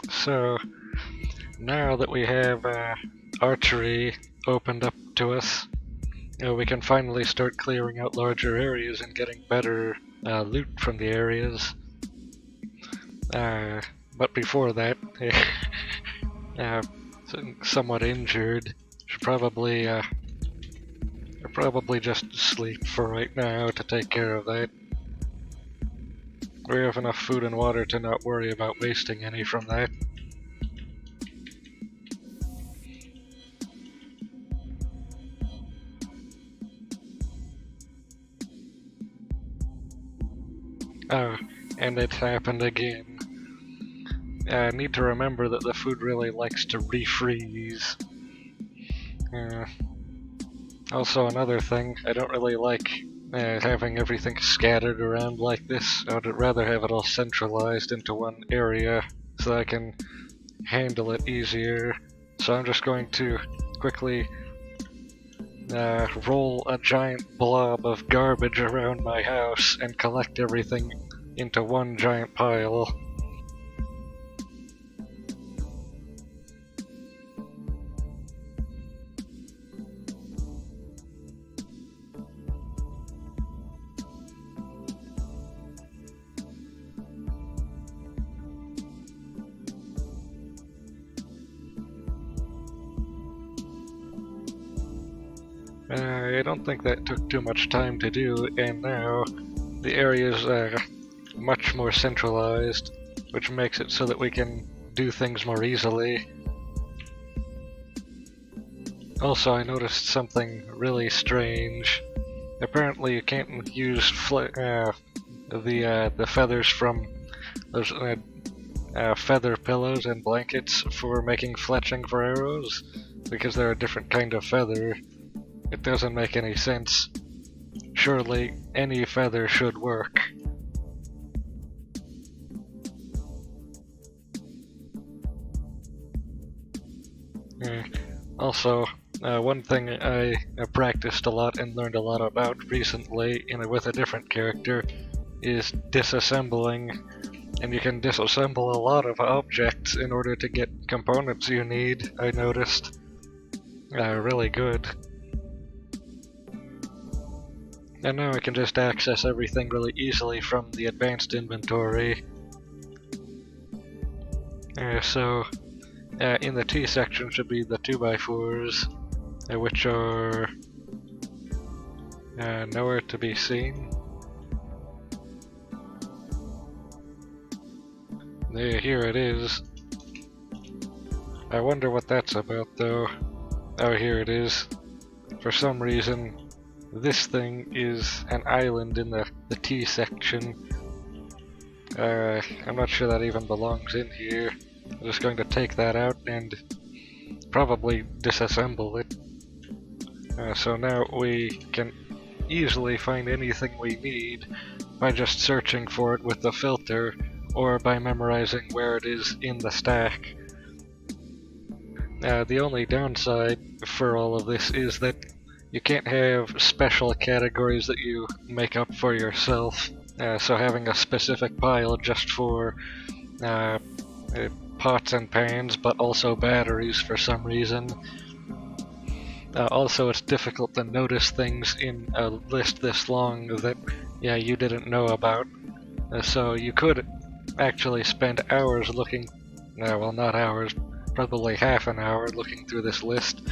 So now that we have archery opened up to us, we can finally start clearing out larger areas and getting better loot from the areas. But before that, somewhat injured. Should probably just sleep for right now to take care of that. We have enough food and water to not worry about wasting any from that. Oh, and it happened again. I need to remember that the food really likes to refreeze. Also, another thing, I don't really like having everything scattered around like this. I would rather have it all centralized into one area so that I can handle it easier. So I'm just going to quickly roll a giant blob of garbage around my house and collect everything into one giant pile. I don't think that took too much time to do, and now the area is much more centralized, which makes it so that we can do things more easily. Also, I noticed something really strange. Apparently, you can't use the feathers from those feather pillows and blankets for making fletching for arrows, because they're a different kind of feather. It doesn't make any sense. Surely any feather should work. Also, one thing I practiced a lot and learned a lot about recently with a different character is disassembling. And you can disassemble a lot of objects in order to get components you need, I noticed. Really good. And now I can just access everything really easily from the advanced inventory. In the T section should be the 2x4s, which are nowhere to be seen. Here it is. I wonder what that's about though. Oh, here it is. For some reason, this thing is an island in the T section. I'm not sure that even belongs in here. I'm just going to take that out and probably disassemble it. So now we can easily find anything we need by just searching for it with the filter or by memorizing where it is in the stack. The only downside for all of this is that you can't have special categories that you make up for yourself. So having a specific pile just for pots and pans, but also batteries for some reason. Also, it's difficult to notice things in a list this long that, you didn't know about. So you could actually spend hours looking, well, not hours, probably half an hour looking through this list,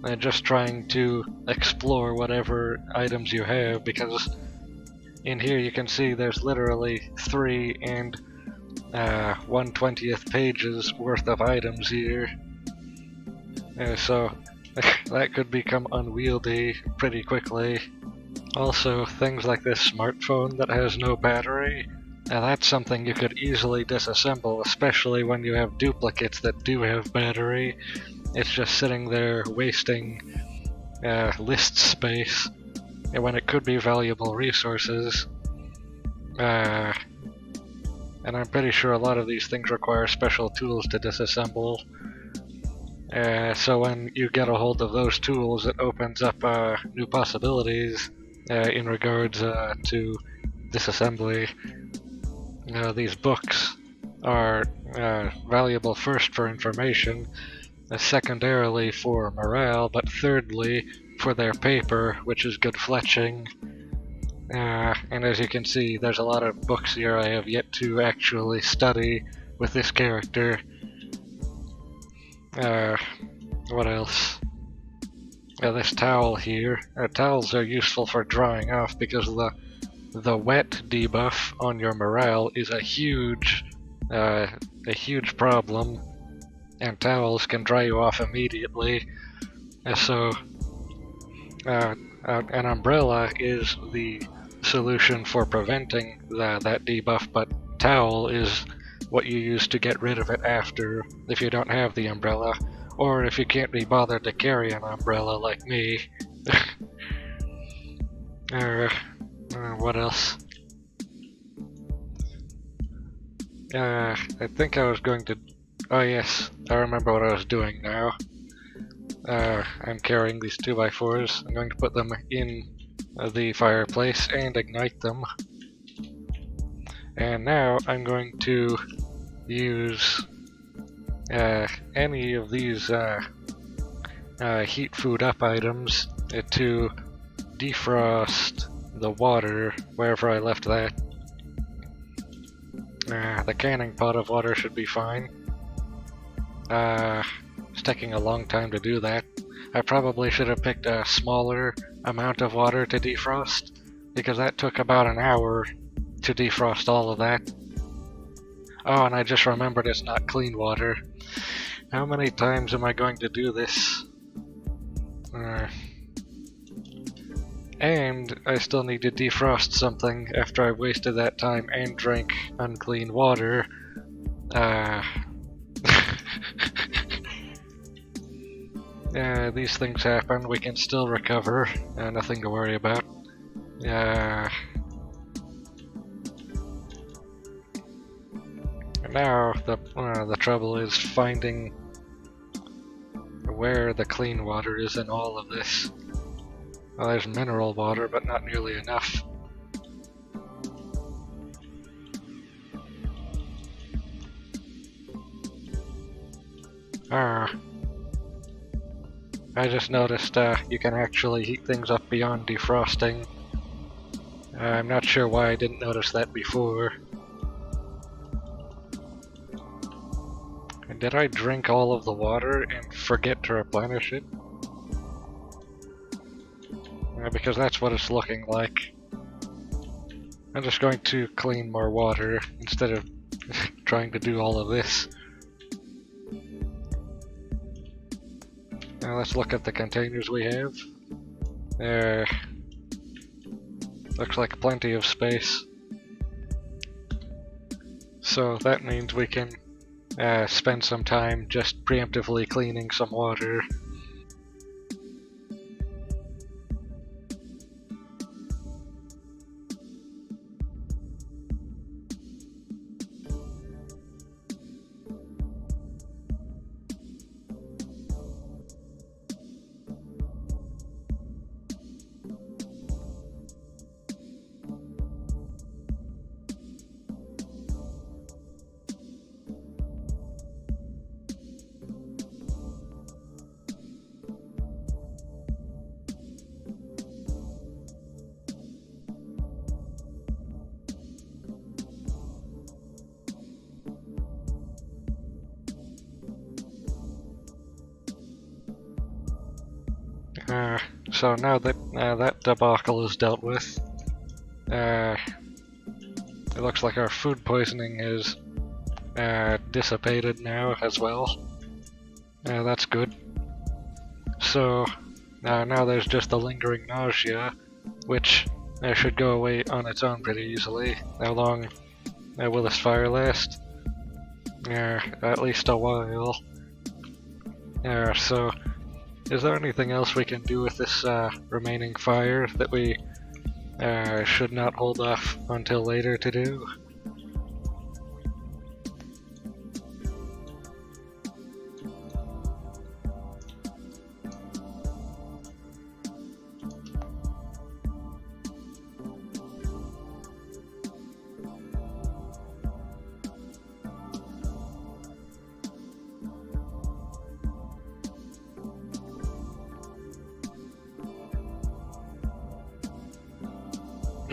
and just trying to explore whatever items you have, because in here you can see there's literally 3 and 1/20th pages worth of items here. So that could become unwieldy pretty quickly. Also, things like this smartphone that has no battery, that's something you could easily disassemble, especially when you have duplicates that do have battery. It's just sitting there wasting list space when it could be valuable resources. And I'm pretty sure a lot of these things require special tools to disassemble. So when you get a hold of those tools, it opens up new possibilities in regards to disassembly. These books are valuable first for information, secondarily for morale, but thirdly for their paper, which is good fletching. And as you can see, there's a lot of books here I have yet to actually study with this character. What else? This towel here. Towels are useful for drying off because the wet debuff on your morale is a huge problem, and towels can dry you off immediately. So an umbrella is the solution for preventing that debuff, but towel is what you use to get rid of it after, if you don't have the umbrella, or if you can't be bothered to carry an umbrella like me. What else? I think I was going to... Oh yes, I remember what I was doing now. I'm carrying these 2x4s. I'm going to put them in the fireplace and ignite them. And now I'm going to use any of these heat food up items to defrost the water wherever I left that. The canning pot of water should be fine. It's taking a long time to do that. I probably should have picked a smaller amount of water to defrost, because that took about an hour to defrost all of that. Oh, and I just remembered it's not clean water. How many times am I going to do this? And I still need to defrost something after I wasted that time and drank unclean water. These things happen. We can still recover. Nothing to worry about. Now the trouble is finding where the clean water is in all of this. Well, there's mineral water, but not nearly enough. I just noticed you can actually heat things up beyond defrosting. I'm not sure why I didn't notice that before. And did I drink all of the water and forget to replenish it? Because that's what it's looking like. I'm just going to clean more water instead of trying to do all of this. Now let's look at the containers we have. Looks like plenty of space. So that means we can spend some time just preemptively cleaning some water. So now that that debacle is dealt with, it looks like our food poisoning is dissipated now as well. That's good. So now there's just the lingering nausea, which should go away on its own pretty easily. How long will this fire last? At least a while. So is there anything else we can do with this remaining fire that we should not hold off until later to do?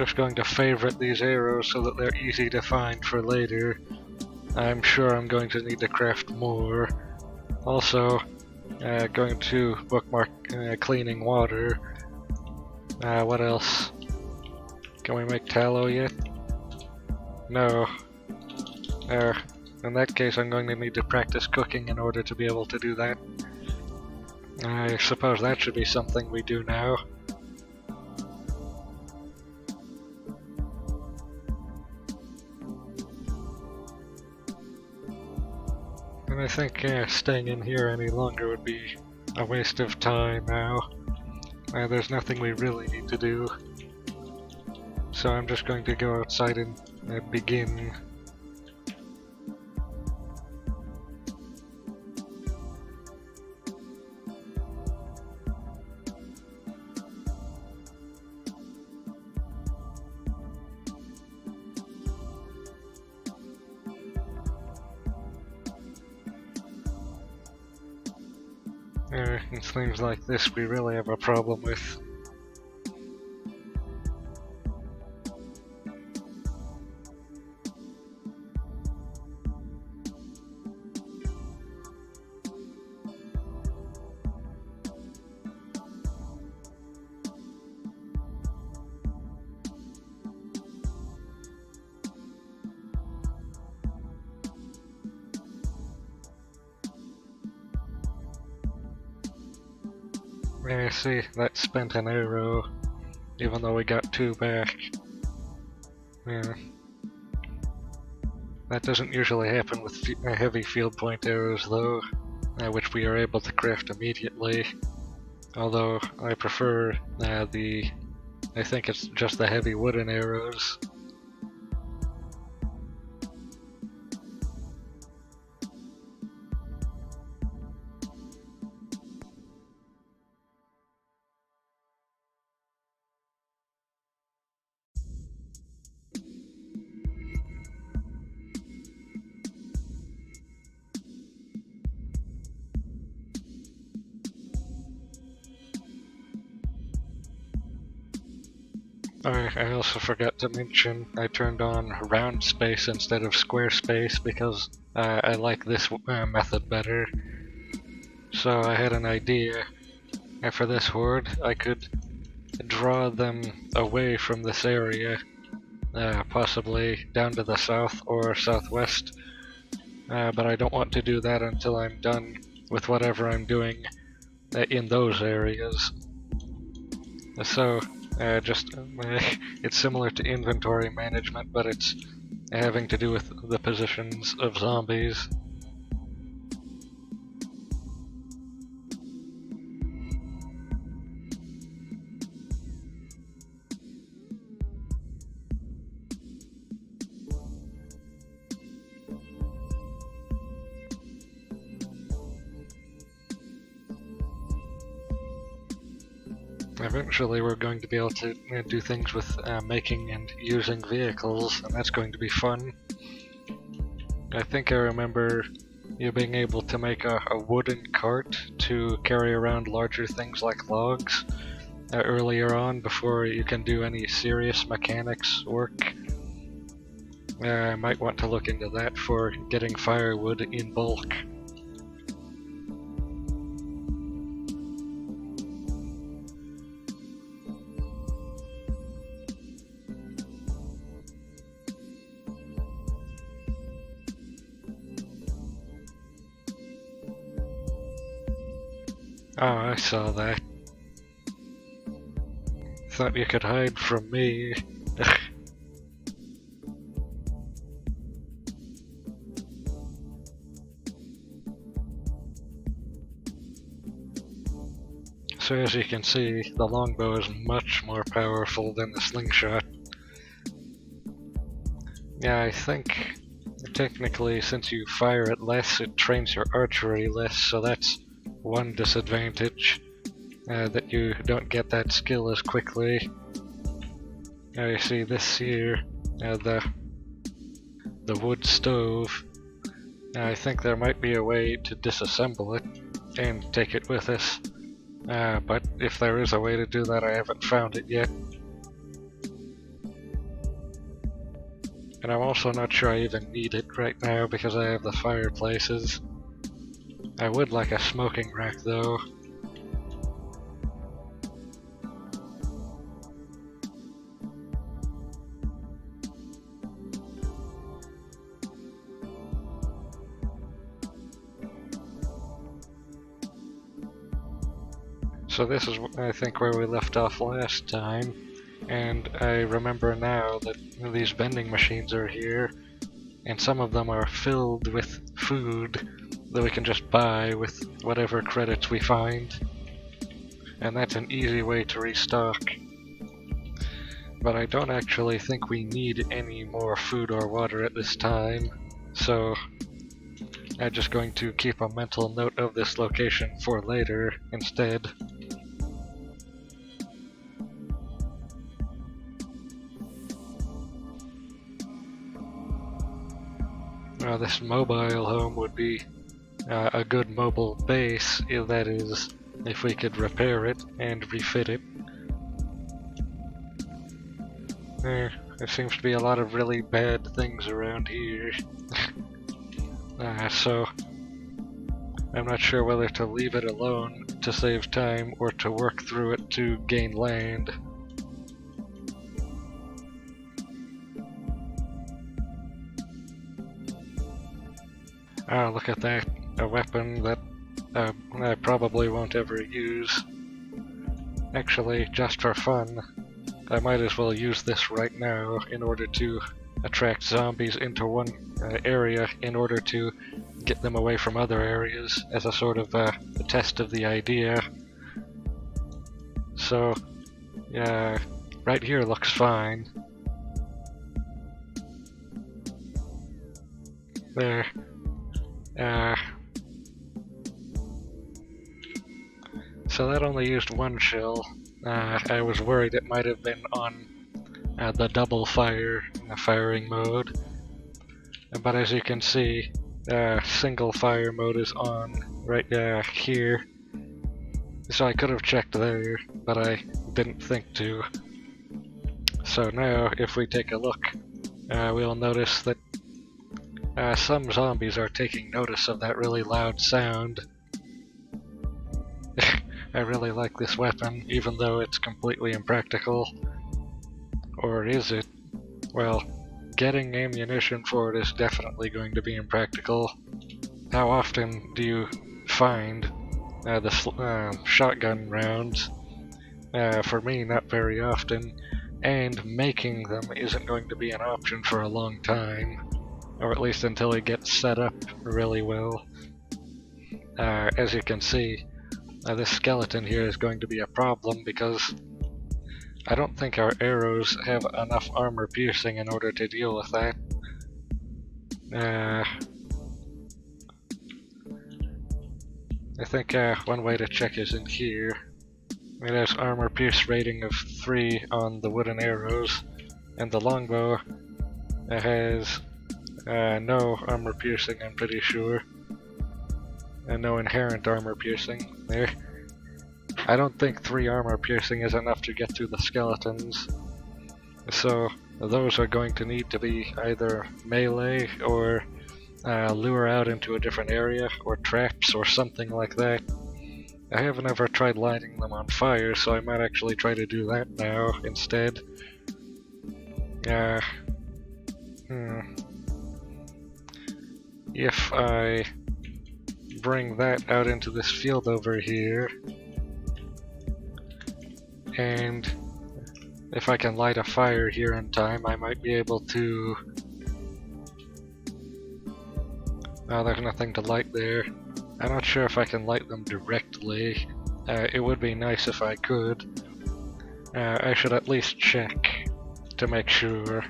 just going to favorite these arrows so that they're easy to find for later. I'm sure I'm going to need to craft more. Also, going to bookmark cleaning water. What else? Can we make tallow yet? No. In that case, I'm going to need to practice cooking in order to be able to do that. I suppose that should be something we do now. And I think staying in here any longer would be a waste of time now. There's nothing we really need to do. So I'm just going to go outside and begin. And things like this we really have a problem with. See, that spent an arrow, even though we got 2 back. Yeah. That doesn't usually happen with heavy field point arrows though, which we are able to craft immediately. Although I prefer I think it's just the heavy wooden arrows. I also forgot to mention I turned on round space instead of square space because I like this method better. So I had an idea. For this horde, I could draw them away from this area, possibly down to the south or southwest, but I don't want to do that until I'm done with whatever I'm doing in those areas. So it's similar to inventory management, but it's having to do with the positions of zombies. Eventually we're going to be able to do things with making and using vehicles, and that's going to be fun. I think I remember you being able to make a wooden cart to carry around larger things like logs earlier on before you can do any serious mechanics work. I might want to look into that for getting firewood in bulk. Oh, I saw that. Thought you could hide from me. So as you can see, the longbow is much more powerful than the slingshot. Yeah, I think technically since you fire it less, it trains your archery less, so that's one disadvantage, that you don't get that skill as quickly. Now you see this here, the wood stove. I think there might be a way to disassemble it and take it with us, but if there is a way to do that, I haven't found it yet. And I'm also not sure I even need it right now because I have the fireplaces. I would like a smoking rack though. So this is, I think, where we left off last time, and I remember now that these vending machines are here, and some of them are filled with food that we can just buy with whatever credits we find, and that's an easy way to restock. But I don't actually think we need any more food or water at this time, so I'm just going to keep a mental note of this location for later instead. This mobile home would be a good mobile base, that is, if we could repair it and refit it. There seems to be a lot of really bad things around here. So I'm not sure whether to leave it alone to save time or to work through it to gain land. Look at that. A weapon that I probably won't ever use. Actually, just for fun, I might as well use this right now in order to attract zombies into one area in order to get them away from other areas as a sort of a test of the idea. So, yeah, right here looks fine. There. So that only used one shell. I was worried it might have been on the double fire firing mode, but as you can see, single fire mode is on right here. So I could have checked there, but I didn't think to. So now, if we take a look, we'll notice that some zombies are taking notice of that really loud sound. I really like this weapon, even though it's completely impractical. Or is it? Well, getting ammunition for it is definitely going to be impractical. How often do you find the shotgun rounds? For me, not very often, and making them isn't going to be an option for a long time, or at least until it gets set up really well. As you can see, this skeleton here is going to be a problem because I don't think our arrows have enough armor piercing in order to deal with that. I think one way to check is in here. It has armor pierce rating of 3 on the wooden arrows, and the longbow has no armor piercing, I'm pretty sure. And no inherent armor piercing. There. I don't think 3 armor piercing is enough to get through the skeletons. So those are going to need to be either melee or lure out into a different area, or traps or something like that. I haven't ever tried lighting them on fire, so I might actually try to do that now instead. If I bring that out into this field over here, and if I can light a fire here in time, I might be able to... Oh, there's nothing to light there. I'm not sure if I can light them directly. It would be nice if I could. I should at least check to make sure.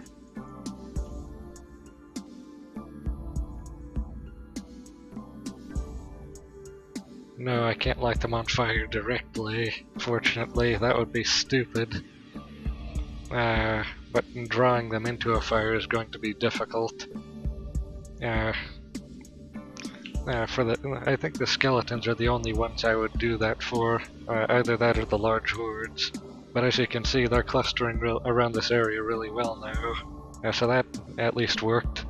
No, I can't light them on fire directly, fortunately. That would be stupid. But drawing them into a fire is going to be difficult. I think the skeletons are the only ones I would do that for. Either that or the large hordes. But as you can see, they're clustering around this area really well now. So that at least worked.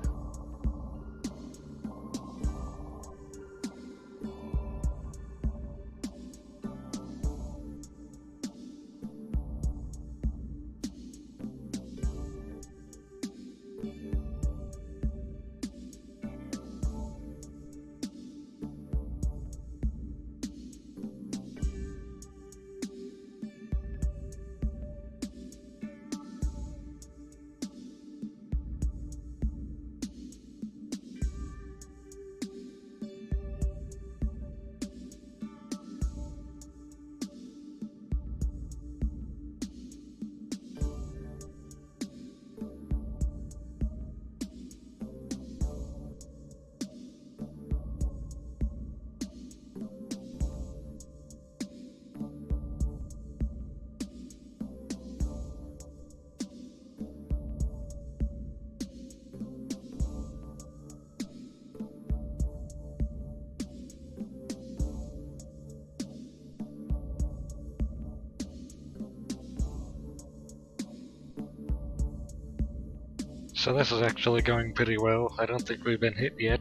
So this is actually going pretty well. I don't think we've been hit yet.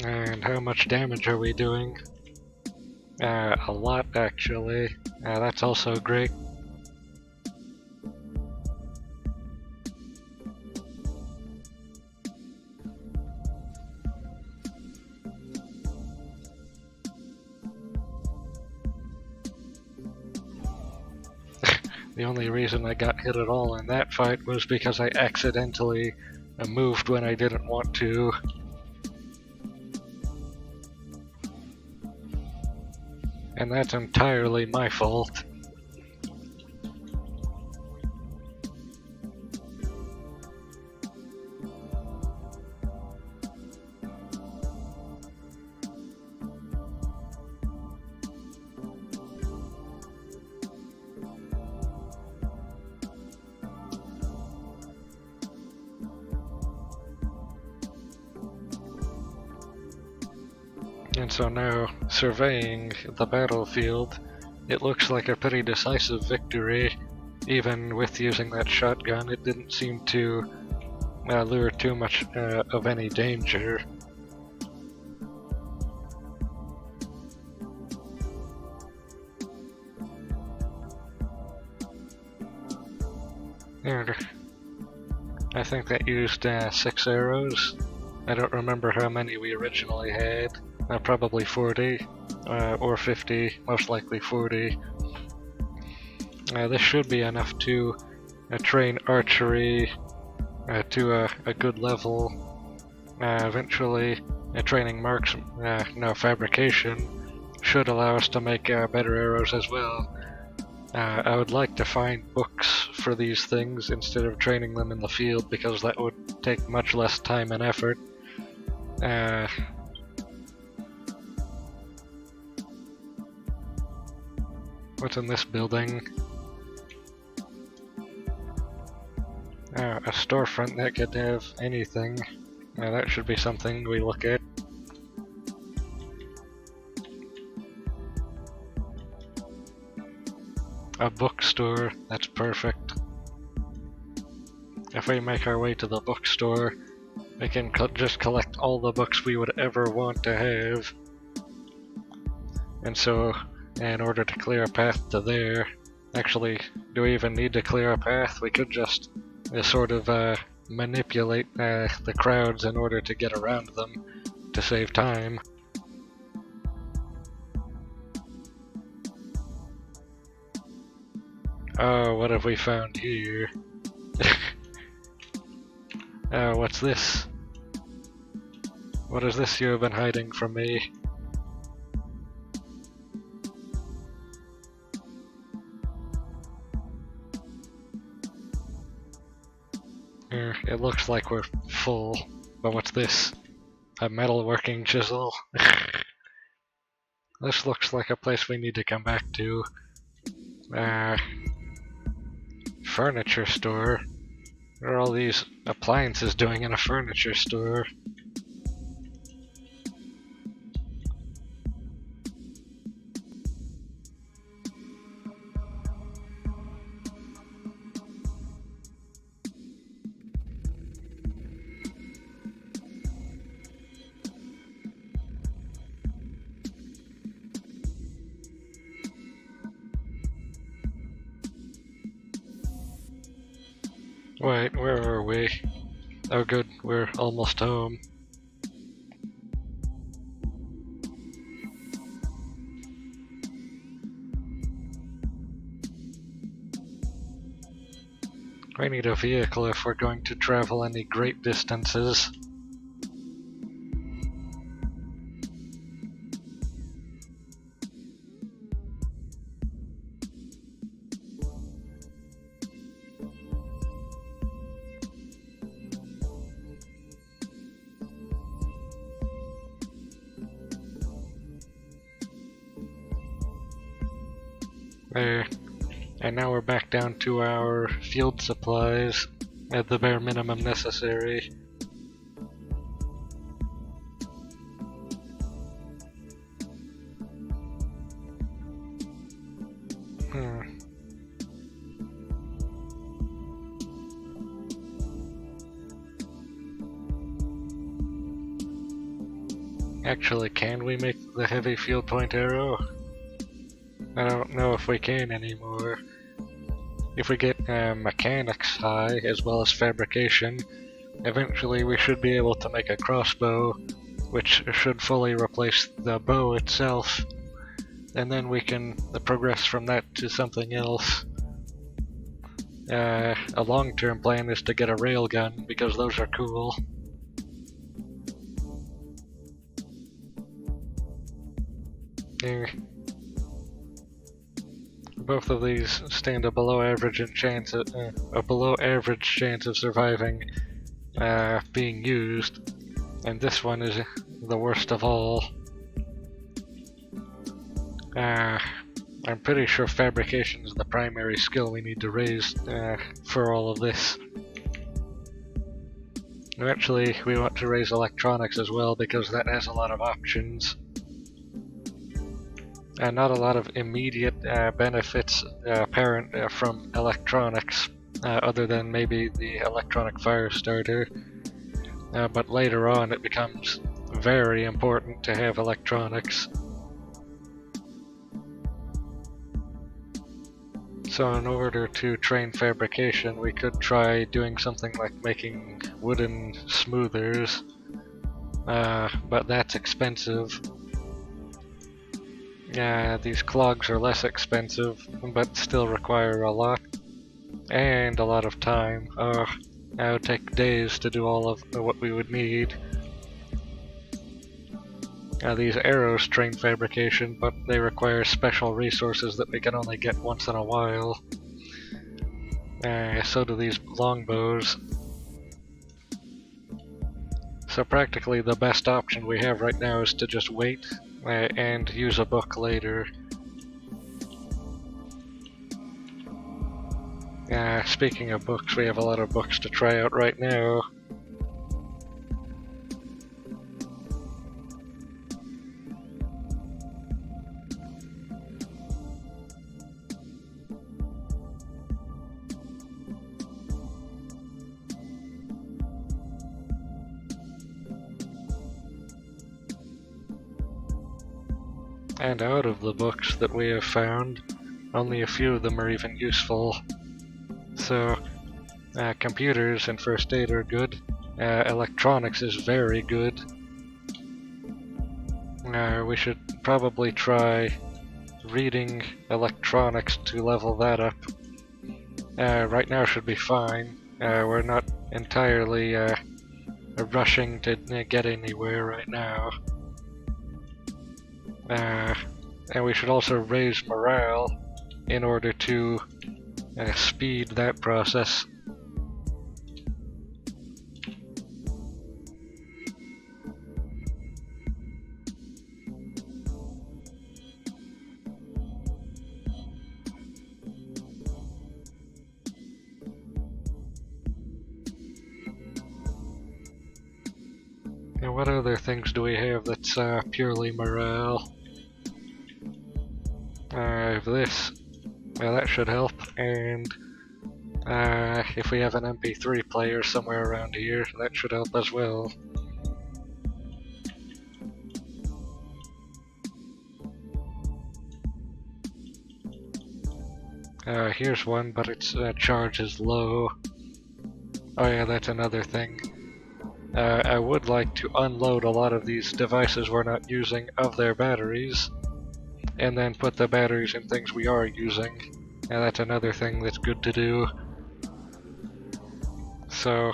And how much damage are we doing? A lot actually. That's also great. The only reason I got hit at all in that fight was because I accidentally moved when I didn't want to. And that's entirely my fault. And so now, surveying the battlefield, it looks like a pretty decisive victory. Even with using that shotgun, it didn't seem to lure too much of any danger. And I think that used 6 arrows. I don't remember how many we originally had. Probably 40 or 50, most likely 40. This should be enough to train archery to a good level. Eventually, training fabrication should allow us to make better arrows as well. I would like to find books for these things instead of training them in the field, because that would take much less time and effort. What's in this building? A storefront that could have anything. That should be something we look at. A bookstore, that's perfect. If we make our way to the bookstore, we can just collect all the books we would ever want to have. And so, in order to clear a path to there, actually, do we even need to clear a path? We could just sort of manipulate the crowds in order to get around them to save time. Oh, what have we found here? What's this? What is this you have been hiding from me? It looks like we're full, but what's this? A metalworking chisel? This looks like a place we need to come back to. Furniture store? What are all these appliances doing in a furniture store? Wait, where are we? Oh good, we're almost home. We need a vehicle if we're going to travel any great distances. There. And now we're back down to our field supplies at the bare minimum necessary. Actually, can we make the heavy field point arrow? I don't know if we can anymore. If we get mechanics high as well as fabrication, eventually we should be able to make a crossbow, which should fully replace the bow itself, and then we can progress from that to something else. A long-term plan is to get a railgun, because those are cool. Both of these stand a below average chance of surviving being used, and this one is the worst of all. I'm pretty sure fabrication is the primary skill we need to raise for all of this. Eventually, we want to raise electronics as well, because that has a lot of options. Not a lot of immediate benefits apparent from electronics, other than maybe the electronic fire starter. But later on it becomes very important to have electronics. So in order to train fabrication, we could try doing something like making wooden smoothers, but that's expensive. These clogs are less expensive, but still require a lot, and a lot of time. It would take days to do all of what we would need. These arrows train fabrication, but they require special resources that we can only get once in a while. So do these longbows. So practically the best option we have right now is to just wait and use a book later. Speaking of books, we have a lot of books to try out right now. And out of the books that we have found, only a few of them are even useful. So, computers and first aid are good. Electronics is very good. We should probably try reading electronics to level that up. Right now should be fine. We're not entirely rushing to get anywhere right now. And we should also raise morale in order to speed that process. And what other things do we have that's purely morale? I have this. That should help, and if we have an MP3 player somewhere around here, that should help as well. Here's one, but its charge is low. Oh yeah, that's another thing. I would like to unload a lot of these devices we're not using of their batteries, and then put the batteries in things we are using. And that's another thing that's good to do. So...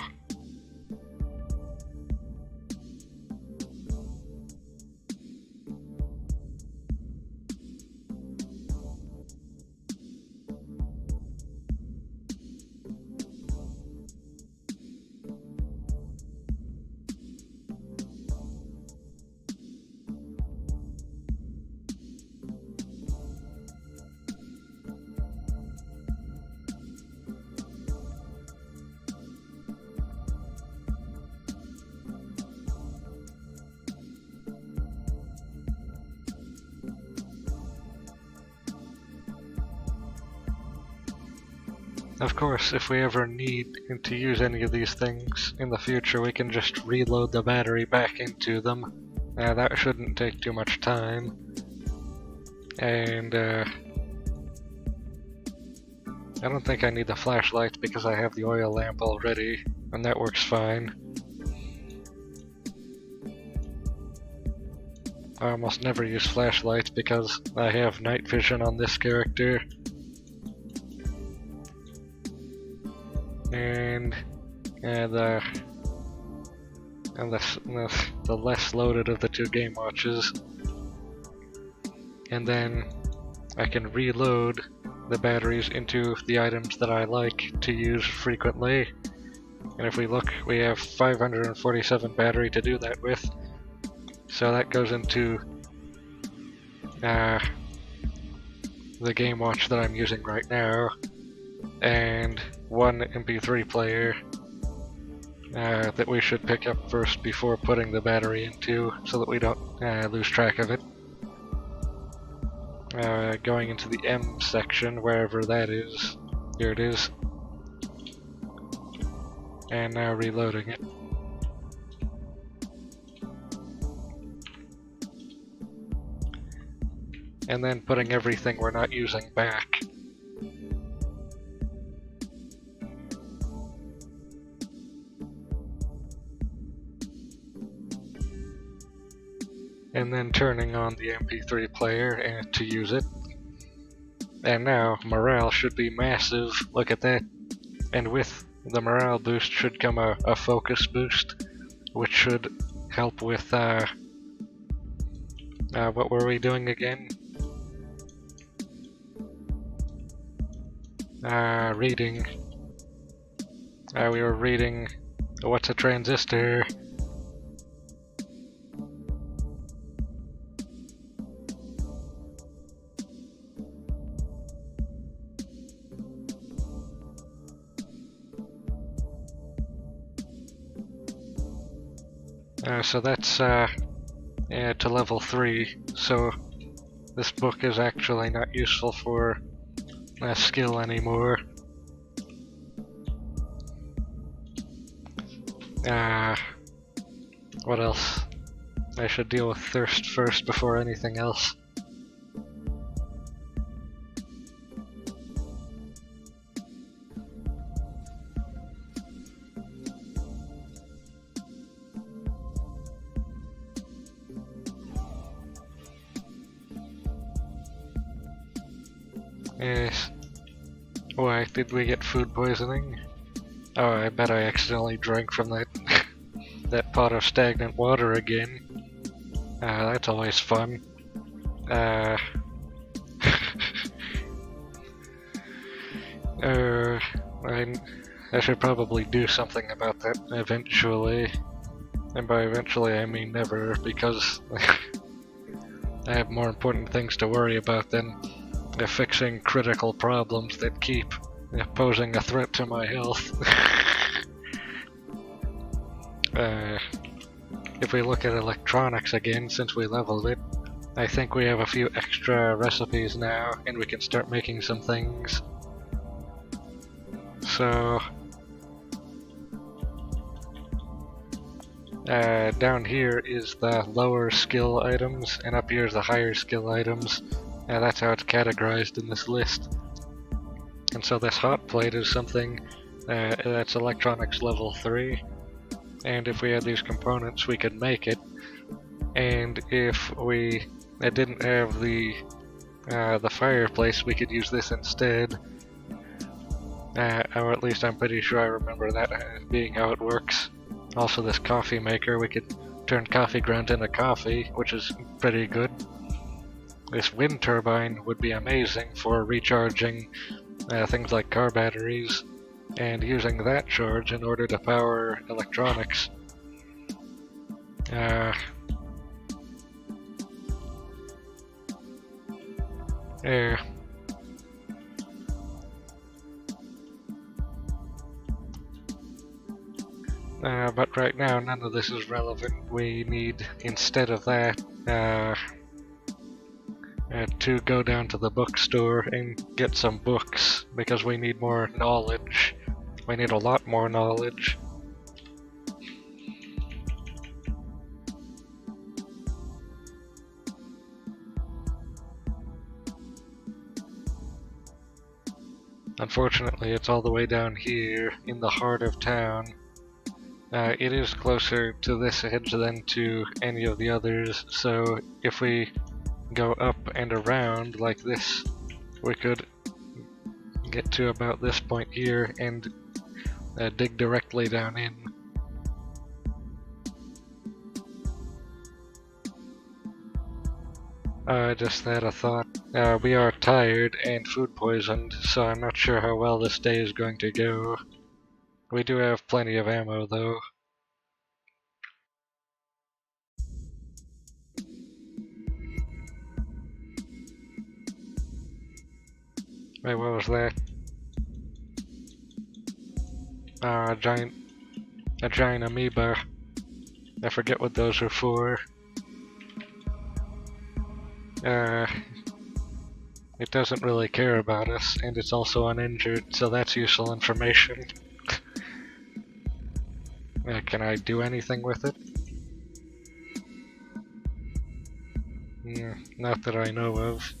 Of course, if we ever need to use any of these things in the future, we can just reload the battery back into them. That shouldn't take too much time. And I don't think I need the flashlight because I have the oil lamp already, and that works fine. I almost never use flashlights because I have night vision on this character. And the less loaded of the two game watches. And then I can reload the batteries into the items that I like to use frequently. And if we look, we have 547 battery to do that with. So that goes into the game watch that I'm using right now, and one MP3 player that we should pick up first before putting the battery into, so that we don't lose track of it. Going into the M section, wherever that is. Here it is. And now reloading it. And then putting everything we're not using back. And then turning on the MP3 player to use it. And now, morale should be massive, look at that. And with the morale boost should come a focus boost, which should help with, what were we doing again? Reading. We were reading What's a Transistor? So that's to level 3, so this book is actually not useful for skill anymore. What else? I should deal with thirst first before anything else. Yes. Why, did we get food poisoning? Oh, I bet I accidentally drank from that that pot of stagnant water again. That's always fun. I should probably do something about that eventually. And by eventually I mean never, because I have more important things to worry about than fixing critical problems that keep posing a threat to my health. If we look at electronics again, since we leveled it, I think we have a few extra recipes now, and we can start making some things. So... down here is the lower skill items, and up here is the higher skill items. That's how it's categorized in this list. And so this hot plate is something That's electronics level 3. And if we had these components, we could make it. And if we didn't have the fireplace, we could use this instead. Or at least I'm pretty sure I remember that being how it works. Also, this coffee maker, we could turn coffee ground into coffee, which is pretty good. This wind turbine would be amazing for recharging things like car batteries, and using that charge in order to power electronics. But right now, none of this is relevant. We need, instead of that, to go down to the bookstore and get some books, because we need more knowledge. We need a lot more knowledge. Unfortunately, it's all the way down here in the heart of town. It is closer to this edge than to any of the others, so if we go up and around like this, we could get to about this point here and dig directly down in. I just had a thought. We are tired and food poisoned, so I'm not sure how well this day is going to go. We do have plenty of ammo, though. Wait, what was that? A giant amoeba. I forget what those are for. It doesn't really care about us, and it's also uninjured, so that's useful information. Can I do anything with it? Not that I know of.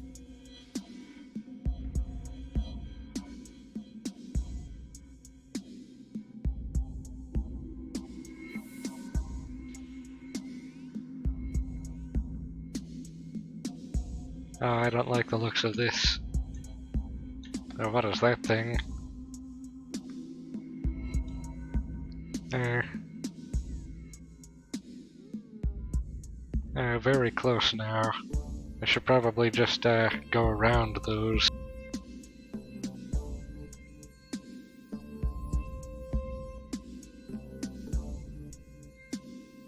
I don't like the looks of this. What is that thing? Very close now. I should probably just go around those.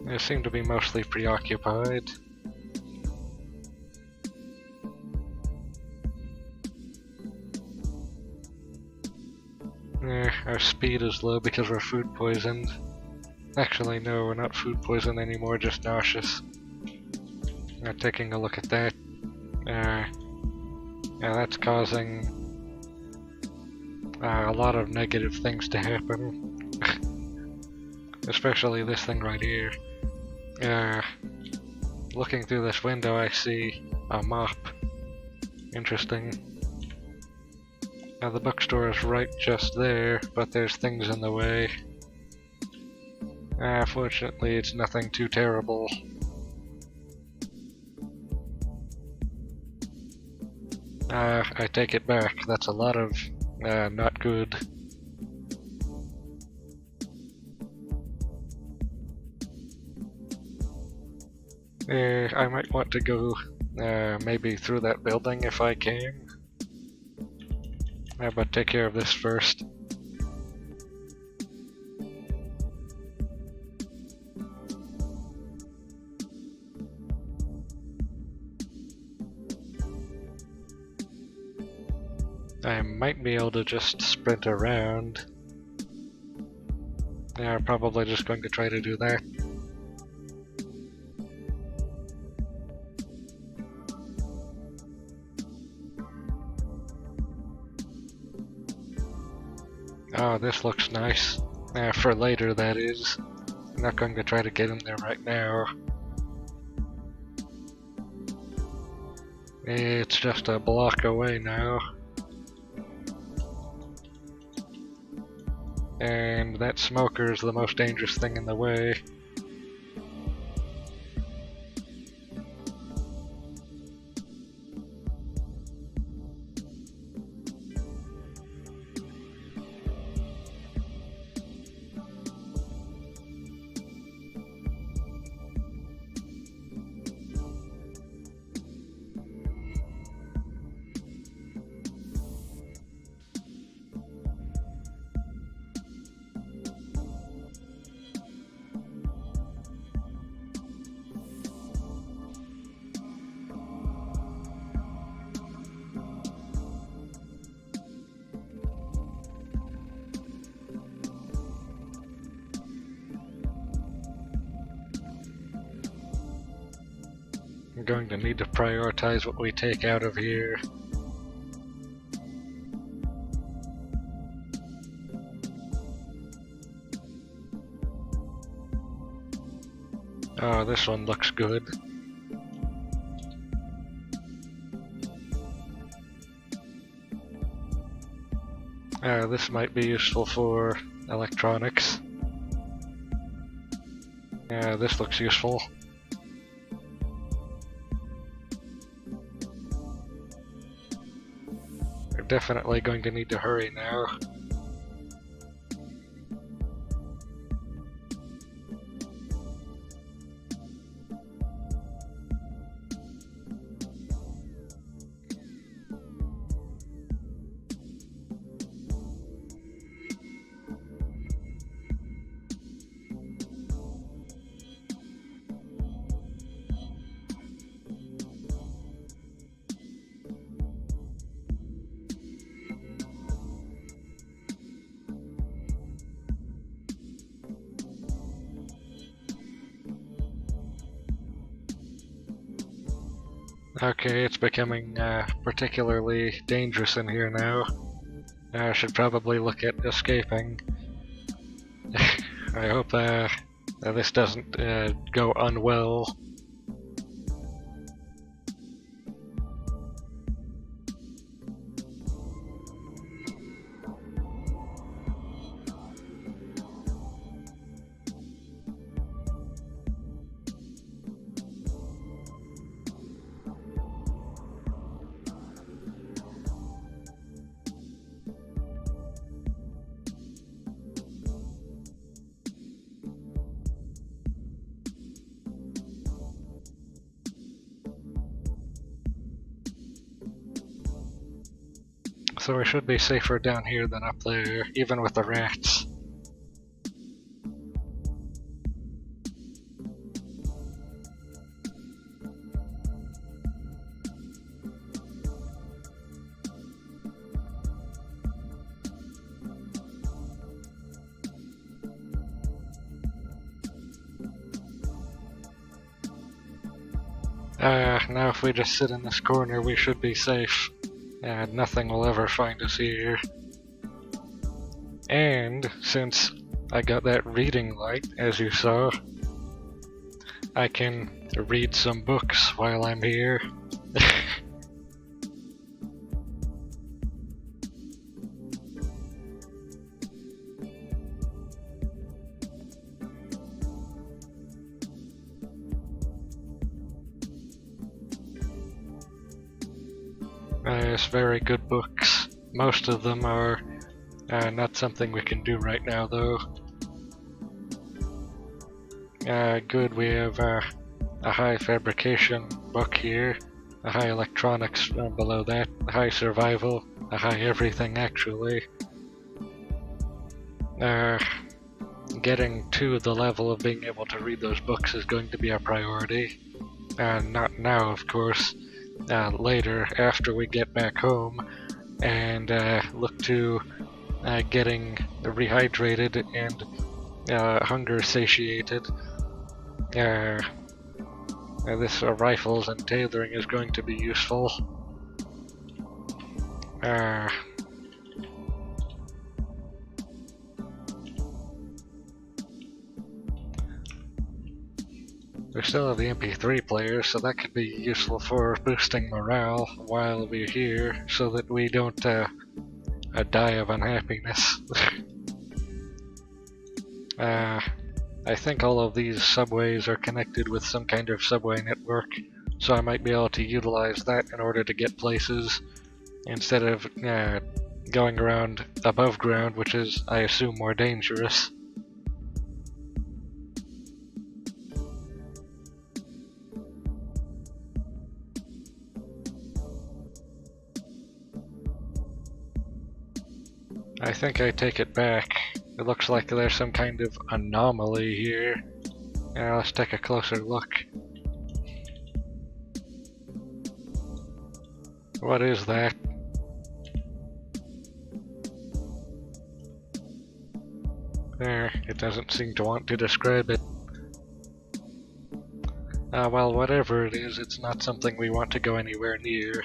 They seem to be mostly preoccupied. Our speed is low because we're food poisoned. Actually, no, we're not food poisoned anymore, just nauseous. Taking a look at that. Yeah, that's causing a lot of negative things to happen. Especially this thing right here. Looking through this window, I see a mop. Interesting. Now the bookstore is right just there, but there's things in the way. Fortunately, it's nothing too terrible. I take it back. That's a lot of not good. I might want to go maybe through that building if I can. But take care of this first. I might be able to just sprint around. Yeah, I'm probably just going to try to do that. Oh, this looks nice. For later, that is. I'm not going to try to get in there right now. It's just a block away now. and that smoker is the most dangerous thing in the way. I'm going to need to prioritize what we take out of here. Oh, this one looks good. This might be useful for electronics. This looks useful. We're definitely going to need to hurry now. Okay, it's becoming particularly dangerous in here now. I should probably look at escaping. I hope this doesn't go unwell. So we should be safer down here than up there, even with the rats. Now if we just sit in this corner, we should be safe. And nothing will ever find us here. And since I got that reading light, as you saw, I can read some books while I'm here. It's very good books. Most of them are not something we can do right now, though. Good, we have a high fabrication book here, a high electronics below that, a high survival, a high everything actually. Getting to the level of being able to read those books is going to be a priority. Not now, of course. Later, after we get back home, and look to getting rehydrated and hunger satiated. This rifles and tailoring is going to be useful. We still have the MP3 player, so that could be useful for boosting morale while we're here, so that we don't die of unhappiness. I think all of these subways are connected with some kind of subway network, so I might be able to utilize that in order to get places instead of going around above ground, which is, I assume, more dangerous. I think I take it back. It looks like there's some kind of anomaly here. Yeah, let's take a closer look. What is that? There, it doesn't seem to want to describe it. Well, whatever it is, it's not something we want to go anywhere near.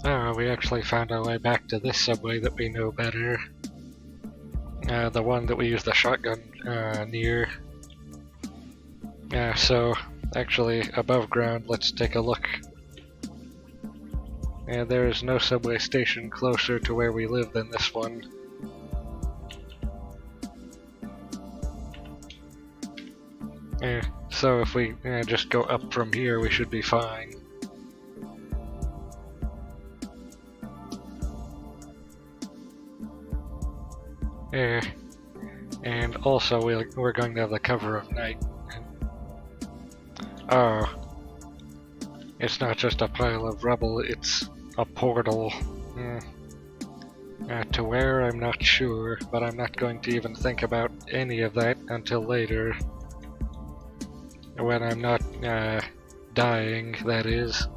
Oh, we actually found our way back to this subway that we know better. The one that we used the shotgun near. So, actually, above ground, let's take a look. There is no subway station closer to where we live than this one. So if we just go up from here, we should be fine. And also we're going to have the cover of night. Oh, it's not just a pile of rubble, it's a portal. To where, I'm not sure, but I'm not going to even think about any of that until later. When I'm not dying, that is.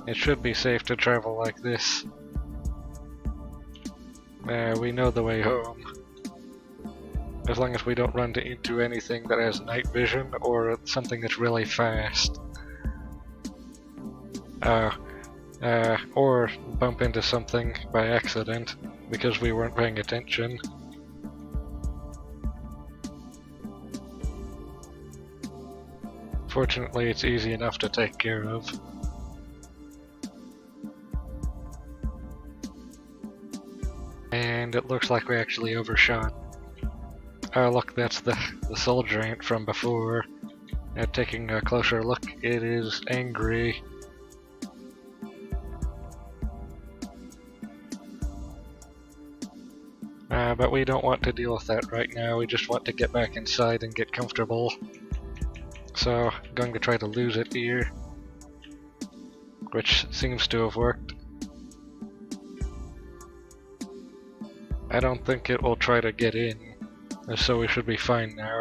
It should be safe to travel like this. We know the way home. As long as we don't run into anything that has night vision or something that's really fast. Or bump into something by accident because we weren't paying attention. Fortunately, it's easy enough to take care of. And it looks like we actually overshot. Oh look, that's the soldier ant from before. Taking a closer look, it is angry. But we don't want to deal with that right now, we just want to get back inside and get comfortable. So, I'm going to try to lose it here. Which seems to have worked. I don't think it will try to get in, so we should be fine now.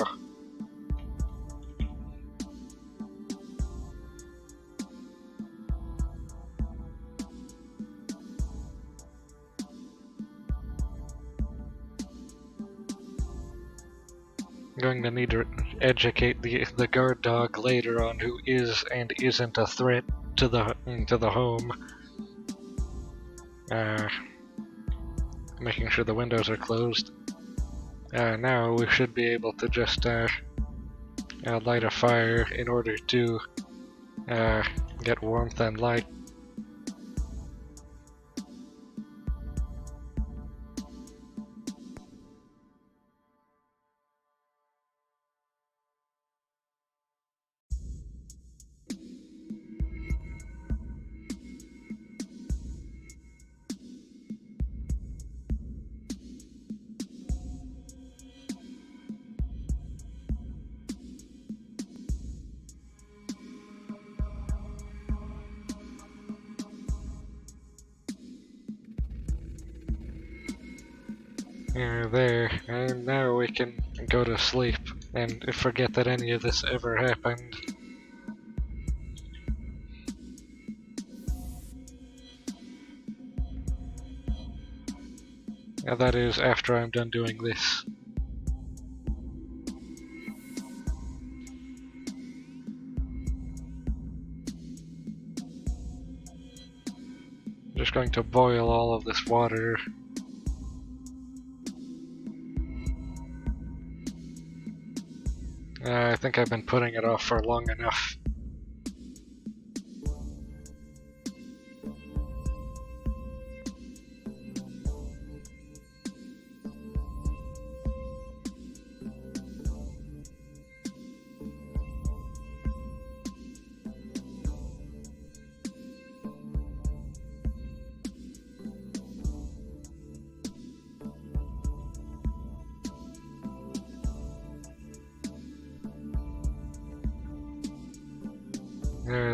I'm going to need to educate the guard dog later on who is and isn't a threat to the home. Making sure the windows are closed. Now we should be able to just light a fire in order to get warmth and light. There, and now we can go to sleep and forget that any of this ever happened. That is after I'm done doing this. going to boil all of this water. I think I've been putting it off for long enough.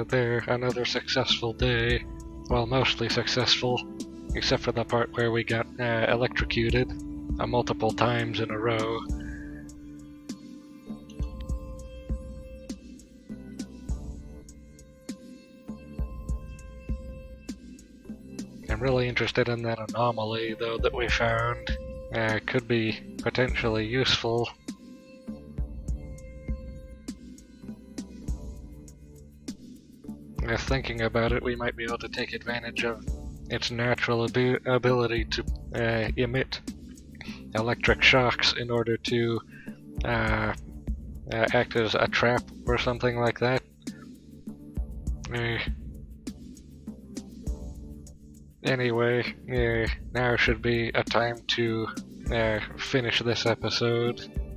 There, another successful day. Well, mostly successful, except for the part where we got electrocuted multiple times in a row. I'm really interested in that anomaly, though, that we found. Could be potentially useful. Thinking about it, we might be able to take advantage of its natural ability to emit electric shocks in order to act as a trap or something like that. Anyway, now should be a time to finish this episode.